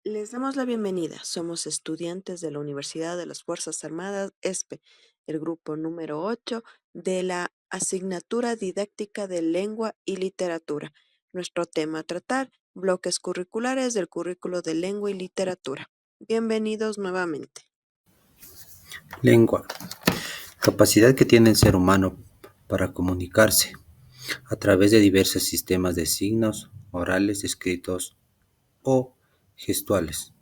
Les damos la bienvenida. Somos estudiantes de la Universidad de las Fuerzas Armadas, ESPE, el grupo número 8 de la asignatura didáctica de lengua y literatura. Nuestro tema a tratar, bloques curriculares del currículo de lengua y literatura. Bienvenidos nuevamente. Lengua, capacidad que tiene el ser humano para comunicarse a través de diversos sistemas de signos, orales, escritos o gestuales.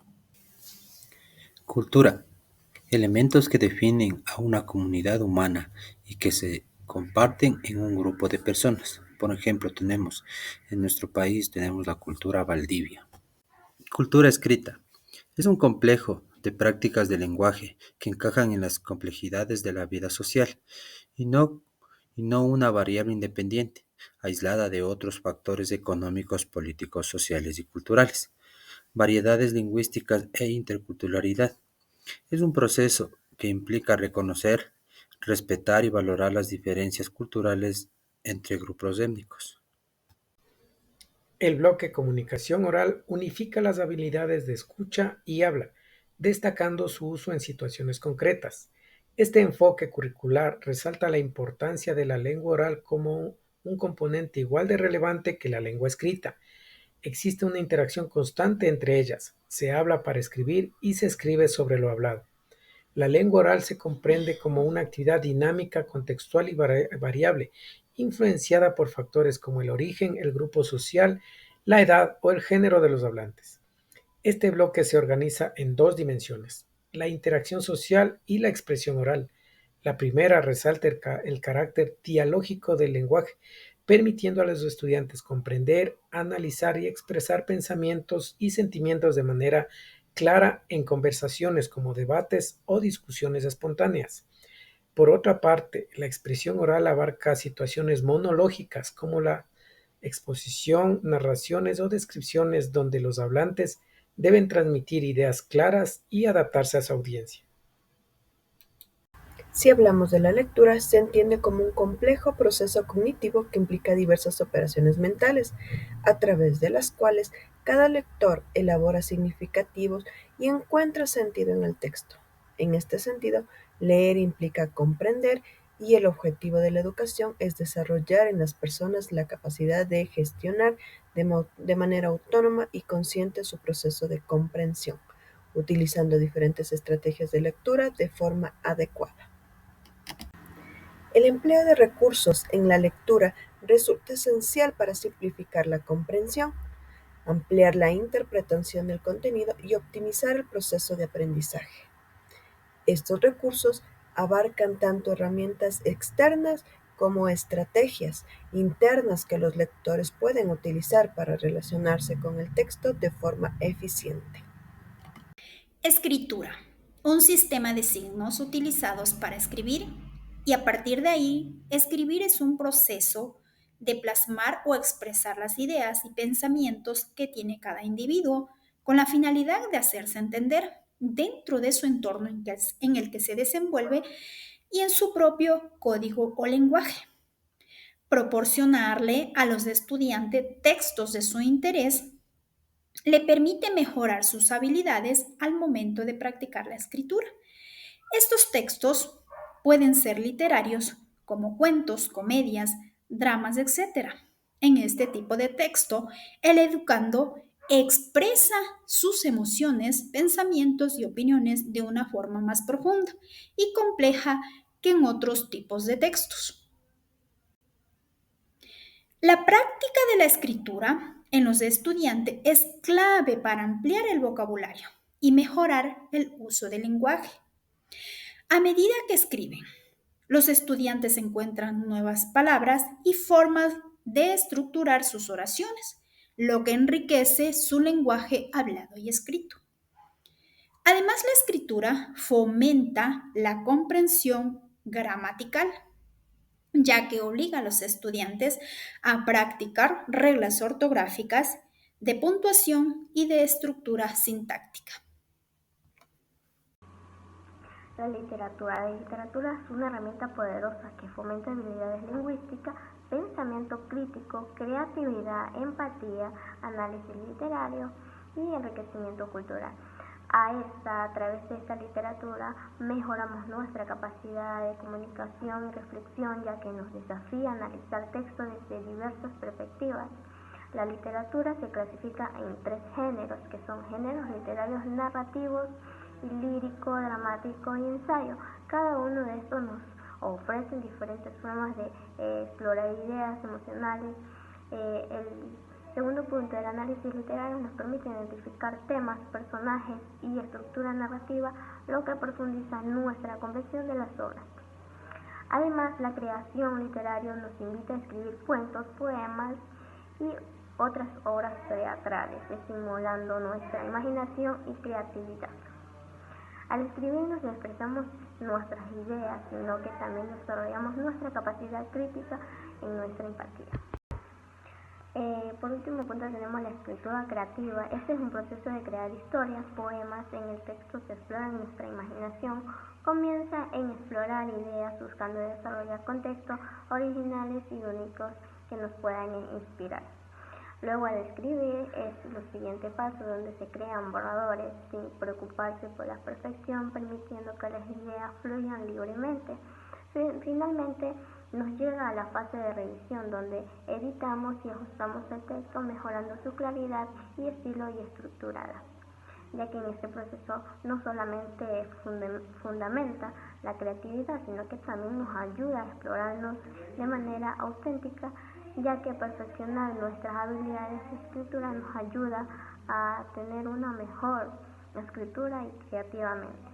Cultura, elementos que definen a una comunidad humana y que se comparten en un grupo de personas. Por ejemplo, en nuestro país tenemos la cultura Valdivia. Cultura escrita. Es un complejo de prácticas de lenguaje que encajan en las complejidades de la vida social y no una variable independiente, aislada de otros factores económicos, políticos, sociales y culturales. Variedades lingüísticas e interculturalidad. Es un proceso que implica reconocer, respetar y valorar las diferencias culturales entre grupos étnicos. El bloque comunicación oral unifica las habilidades de escucha y habla, destacando su uso en situaciones concretas. Este enfoque curricular resalta la importancia de la lengua oral como un componente igual de relevante que la lengua escrita. Existe una interacción constante entre ellas. Se habla para escribir y se escribe sobre lo hablado. La lengua oral se comprende como una actividad dinámica, contextual y variable, influenciada por factores como el origen, el grupo social, la edad o el género de los hablantes. Este bloque se organiza en dos dimensiones: la interacción social y la expresión oral. La primera resalta el carácter dialógico del lenguaje, permitiendo a los estudiantes comprender, analizar y expresar pensamientos y sentimientos de manera clara en conversaciones como debates o discusiones espontáneas. Por otra parte, la expresión oral abarca situaciones monológicas como la exposición, narraciones o descripciones donde los hablantes deben transmitir ideas claras y adaptarse a su audiencia. Si hablamos de la lectura, se entiende como un complejo proceso cognitivo que implica diversas operaciones mentales, a través de las cuales cada lector elabora significativos y encuentra sentido en el texto. En este sentido, leer implica comprender y el objetivo de la educación es desarrollar en las personas la capacidad de gestionar de manera autónoma y consciente su proceso de comprensión, utilizando diferentes estrategias de lectura de forma adecuada. El empleo de recursos en la lectura resulta esencial para simplificar la comprensión, ampliar la interpretación del contenido y optimizar el proceso de aprendizaje. Estos recursos abarcan tanto herramientas externas como estrategias internas que los lectores pueden utilizar para relacionarse con el texto de forma eficiente. Escritura, un sistema de signos utilizados para escribir y a partir de ahí, escribir es un proceso de plasmar o expresar las ideas y pensamientos que tiene cada individuo con la finalidad de hacerse entender dentro de su entorno en el que se desenvuelve y en su propio código o lenguaje. Proporcionarle a los estudiantes textos de su interés le permite mejorar sus habilidades al momento de practicar la escritura. Estos textos pueden ser literarios, como cuentos, comedias, dramas, etc. En este tipo de texto, el educando expresa sus emociones, pensamientos y opiniones de una forma más profunda y compleja que en otros tipos de textos. La práctica de la escritura en los estudiantes es clave para ampliar el vocabulario y mejorar el uso del lenguaje. A medida que escriben, los estudiantes encuentran nuevas palabras y formas de estructurar sus oraciones, lo que enriquece su lenguaje hablado y escrito. Además, la escritura fomenta la comprensión gramatical, ya que obliga a los estudiantes a practicar reglas ortográficas, de puntuación y de estructura sintáctica. La literatura es una herramienta poderosa que fomenta habilidades lingüísticas, pensamiento crítico, creatividad, empatía, análisis literario, y enriquecimiento cultural. A través de esta literatura, mejoramos nuestra capacidad de comunicación y reflexión, ya que nos desafía a analizar textos desde diversas perspectivas. La literatura se clasifica en 3 géneros, que son géneros literarios narrativos, lírico, dramático y ensayo. Cada uno de estos nos ofrece diferentes formas de explorar ideas emocionales. El segundo punto, el análisis literario nos permite identificar temas, personajes y estructura narrativa, lo que profundiza nuestra comprensión de las obras. Además, la creación literaria nos invita a escribir cuentos, poemas y otras obras teatrales, estimulando nuestra imaginación y creatividad. Al escribir nos expresamos nuestras ideas, sino que también desarrollamos nuestra capacidad crítica y nuestra empatía. Por último punto tenemos la escritura creativa. Este es un proceso de crear historias, poemas. En el texto se explora nuestra imaginación. Comienza en explorar ideas, buscando desarrollar contextos originales y únicos que nos puedan inspirar. Luego, al escribir es el siguiente paso, donde se crean borradores sin preocuparse por la perfección, permitiendo que las ideas fluyan libremente. Finalmente, nos llega a la fase de revisión, donde editamos y ajustamos el texto, mejorando su claridad y estilo y estructurada, ya que en este proceso no solamente fundamenta la creatividad, sino que también nos ayuda a explorarnos de manera auténtica, ya que perfeccionar nuestras habilidades de escritura nos ayuda a tener una mejor escritura y creativamente.